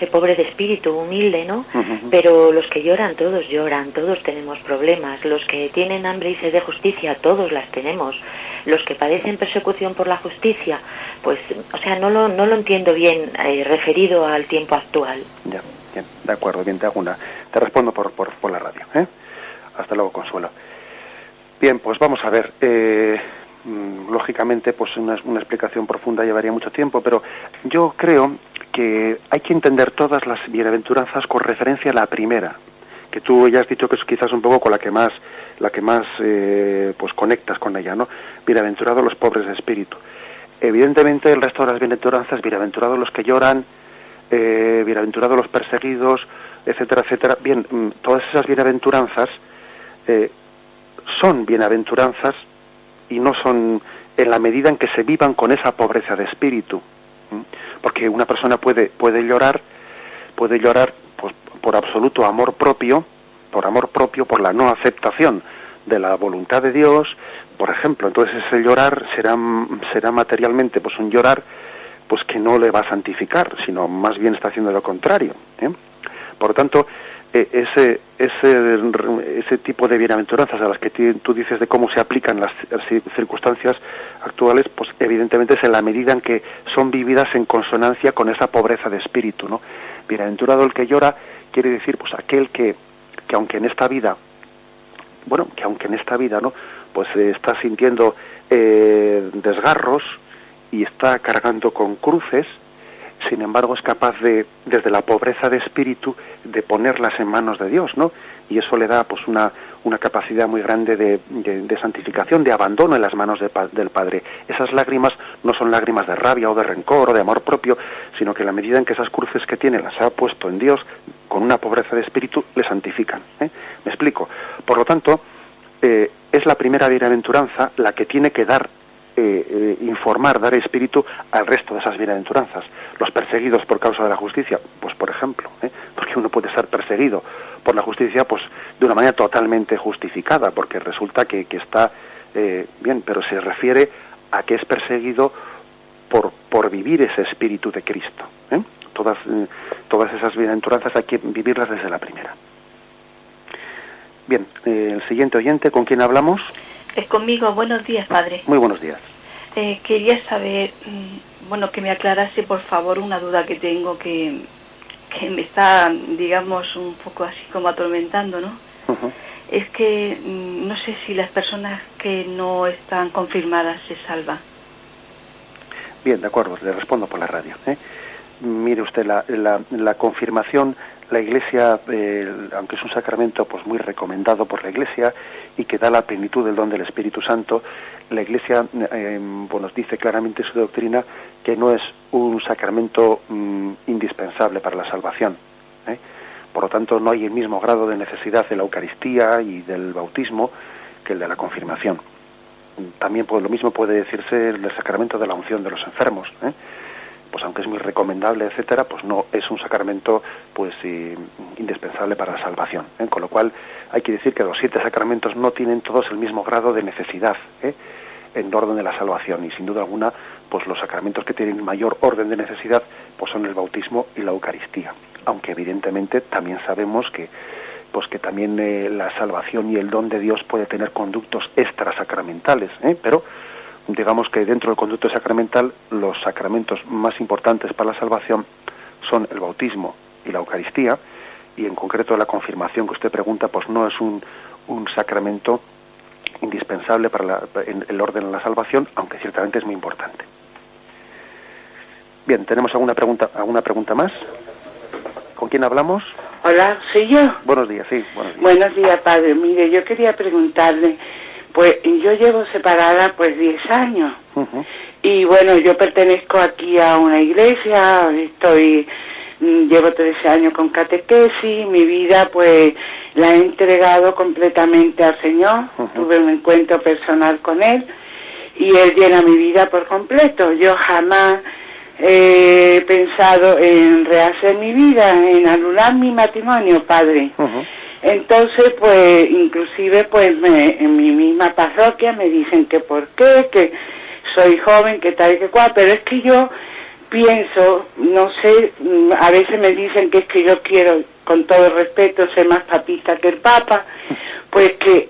pobre de espíritu, humilde, ¿no? Pero los que lloran, todos tenemos problemas. Los que tienen hambre y sed de justicia, todos las tenemos. Los que padecen persecución por la justicia, pues, no lo entiendo bien referido al tiempo actual. Ya, bien, de acuerdo, bien, te respondo por la radio, ¿eh? Hasta luego, Consuelo. Bien, pues vamos a ver, lógicamente, pues una explicación profunda llevaría mucho tiempo, pero yo creo que hay que entender todas las bienaventuranzas con referencia a la primera, que tú ya has dicho que es quizás un poco con la que más pues conectas con ella, ¿no? Bienaventurados los pobres de espíritu. Evidentemente el resto de las bienaventuranzas, bienaventurados los que lloran, bienaventurados los perseguidos, etcétera, etcétera. Bien, todas esas bienaventuranzas son bienaventuranzas y no son en la medida en que se vivan con esa pobreza de espíritu, porque una persona puede llorar pues por absoluto amor propio, por la no aceptación de la voluntad de Dios, por ejemplo. Entonces ese llorar será materialmente pues un llorar pues que no le va a santificar, sino más bien está haciendo lo contrario, ¿eh? Por lo tanto, ese tipo de bienaventuranzas a las que tú dices de cómo se aplican las circunstancias actuales, pues evidentemente es en la medida en que son vividas en consonancia con esa pobreza de espíritu, ¿no? Bienaventurado el que llora quiere decir pues aquel que aunque en esta vida, ¿no?, pues está sintiendo desgarros y está cargando con cruces, sin embargo es capaz de, desde la pobreza de espíritu, de ponerlas en manos de Dios, ¿no? Y eso le da pues una capacidad muy grande de santificación, de abandono en las manos del Padre. Esas lágrimas no son lágrimas de rabia o de rencor o de amor propio, sino que en la medida en que esas cruces que tiene las ha puesto en Dios, con una pobreza de espíritu, le santifican. ¿Me explico? Por lo tanto, es la primera bienaventuranza la que tiene que dar, informar, dar espíritu al resto de esas bienaventuranzas. Los perseguidos por causa de la justicia, pues por ejemplo, porque uno puede ser perseguido por la justicia pues de una manera totalmente justificada, porque resulta que está bien, pero se refiere a que es perseguido por vivir ese espíritu de Cristo. Todas esas bienaventuranzas hay que vivirlas desde la primera. Bien, el siguiente oyente, ¿con quién hablamos? Es conmigo. Buenos días, padre. Muy buenos días. Quería saber, que me aclarase, por favor, una duda que tengo que me está, digamos, un poco así como atormentando, ¿no? Uh-huh. Es que no sé si las personas que no están confirmadas se salvan. Bien, de acuerdo, le respondo por la radio. Mire usted, la confirmación, la Iglesia, aunque es un sacramento pues muy recomendado por la Iglesia y que da la plenitud del don del Espíritu Santo, la Iglesia nos dice claramente en su doctrina que no es un sacramento indispensable para la salvación. Por lo tanto, no hay el mismo grado de necesidad de la Eucaristía y del bautismo que el de la confirmación. También lo mismo puede decirse del sacramento de la unción de los enfermos. Pues aunque es muy recomendable, etcétera, pues no es un sacramento pues indispensable para la salvación. Con lo cual hay que decir que los 7 sacramentos no tienen todos el mismo grado de necesidad en orden de la salvación, y sin duda alguna pues los sacramentos que tienen mayor orden de necesidad pues son el bautismo y la Eucaristía, aunque evidentemente también sabemos que también la salvación y el don de Dios puede tener conductos extrasacramentales, pero digamos que dentro del conducto sacramental los sacramentos más importantes para la salvación son el bautismo y la Eucaristía, y en concreto la confirmación que usted pregunta pues no es un sacramento indispensable para en el orden de la salvación, aunque ciertamente es muy importante. Bien, ¿tenemos alguna pregunta más? ¿Con quién hablamos? Hola, ¿soy yo? Buenos días, sí, buenos días. Buenos días, padre. Mire, yo quería preguntarle, pues yo llevo separada pues 10 años. Uh-huh. Y bueno, yo pertenezco aquí a una iglesia, llevo 13 años con catequesis, mi vida pues la he entregado completamente al Señor. Uh-huh. Tuve un encuentro personal con Él y Él llena mi vida por completo. Yo jamás he pensado en rehacer mi vida, en anular mi matrimonio, padre. Uh-huh. Entonces, pues, inclusive, pues, en mi misma parroquia me dicen que por qué, que soy joven, que tal y que cual, pero es que yo pienso, no sé, a veces me dicen que es que yo quiero, con todo respeto, ser más papista que el Papa, pues que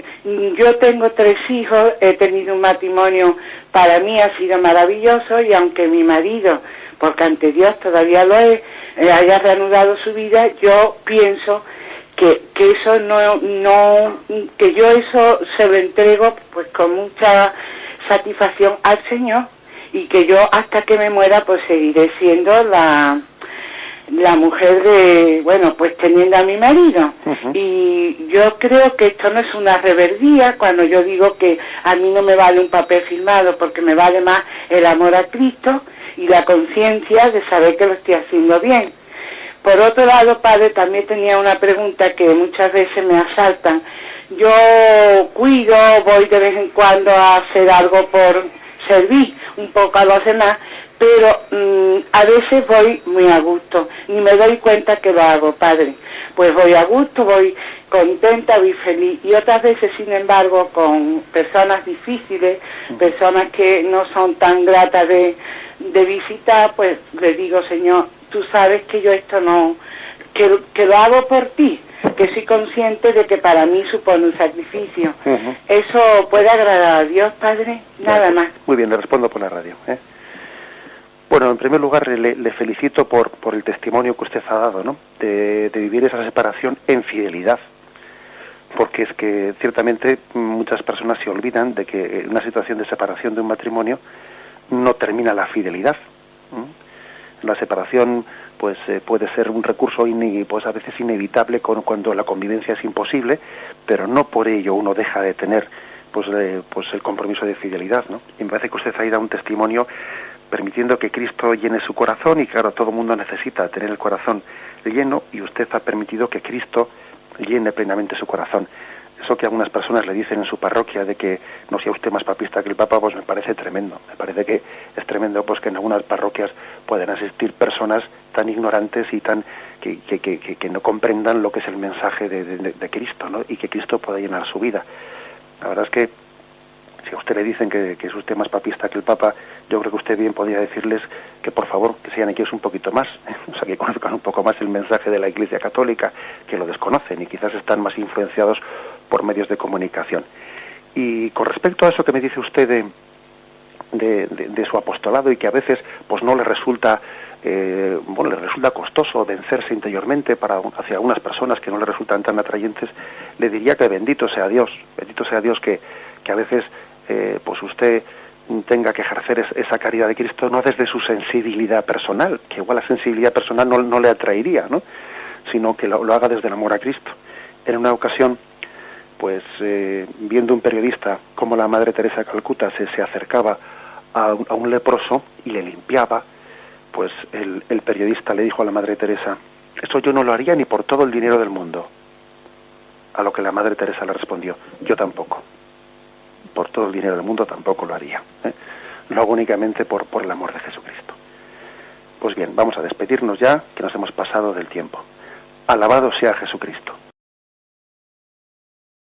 yo tengo 3 hijos, he tenido un matrimonio, para mí ha sido maravilloso, y aunque mi marido, porque ante Dios todavía lo es, haya reanudado su vida, yo pienso que eso que yo eso se lo entrego pues con mucha satisfacción al Señor, y que yo hasta que me muera pues seguiré siendo la mujer pues teniendo a mi marido. Uh-huh. Y yo creo que esto no es una reverdía cuando yo digo que a mí no me vale un papel firmado, porque me vale más el amor a Cristo y la conciencia de saber que lo estoy haciendo bien. Por otro lado, padre, también tenía una pregunta que muchas veces me asaltan. Yo cuido, voy de vez en cuando a hacer algo por servir un poco a los demás, pero a veces voy muy a gusto, ni me doy cuenta que lo hago, padre. Pues voy a gusto, voy contenta, voy feliz. Y otras veces, sin embargo, con personas difíciles, personas que no son tan gratas de visitar, pues le digo, Señor, tú sabes que yo esto no, que lo hago por ti, que soy consciente de que para mí supone un sacrificio. Uh-huh. ¿Eso puede agradar a Dios, padre? Nada más. Muy bien, le respondo por la radio. Bueno, en primer lugar le felicito por el testimonio que usted ha dado, ¿no? De vivir esa separación en fidelidad. porque es que ciertamente muchas personas se olvidan de que en una situación de separación de un matrimonio no termina la fidelidad. La separación pues puede ser un recurso pues a veces inevitable cuando la convivencia es imposible, pero no por ello uno deja de tener pues el compromiso de fidelidad, ¿no? Y me parece que usted ahí da un testimonio permitiendo que Cristo llene su corazón, y claro, todo el mundo necesita tener el corazón lleno, y usted ha permitido que Cristo llene plenamente su corazón. Eso que algunas personas le dicen en su parroquia de que no sea usted más papista que el Papa, pues me parece tremendo. Me parece que es tremendo pues que en algunas parroquias pueden asistir personas tan ignorantes y tan que no comprendan lo que es el mensaje de Cristo, ¿no? Y que Cristo pueda llenar su vida. La verdad es que si a usted le dicen que es usted más papista que el Papa, yo creo que usted bien podría decirles que por favor que sean ellos un poquito más, o sea, que conozcan un poco más el mensaje de la Iglesia Católica, que lo desconocen y quizás están más influenciados por medios de comunicación. Y con respecto a eso que me dice usted de su apostolado, y que a veces pues no le resulta le resulta costoso vencerse interiormente hacia algunas personas que no le resultan tan atrayentes, le diría que bendito sea Dios que a veces pues usted tenga que ejercer esa caridad de Cristo no desde su sensibilidad personal, que igual la sensibilidad personal no le atraería, ¿no? Sino que lo haga desde el amor a Cristo. En una ocasión, pues viendo un periodista cómo la Madre Teresa de Calcuta se acercaba a un leproso y le limpiaba, pues el periodista le dijo a la Madre Teresa: eso yo no lo haría ni por todo el dinero del mundo. A lo que la Madre Teresa le respondió: yo tampoco. Por todo el dinero del mundo tampoco lo haría. Lo hago únicamente por el amor de Jesucristo. Pues bien, vamos a despedirnos ya, que nos hemos pasado del tiempo. Alabado sea Jesucristo.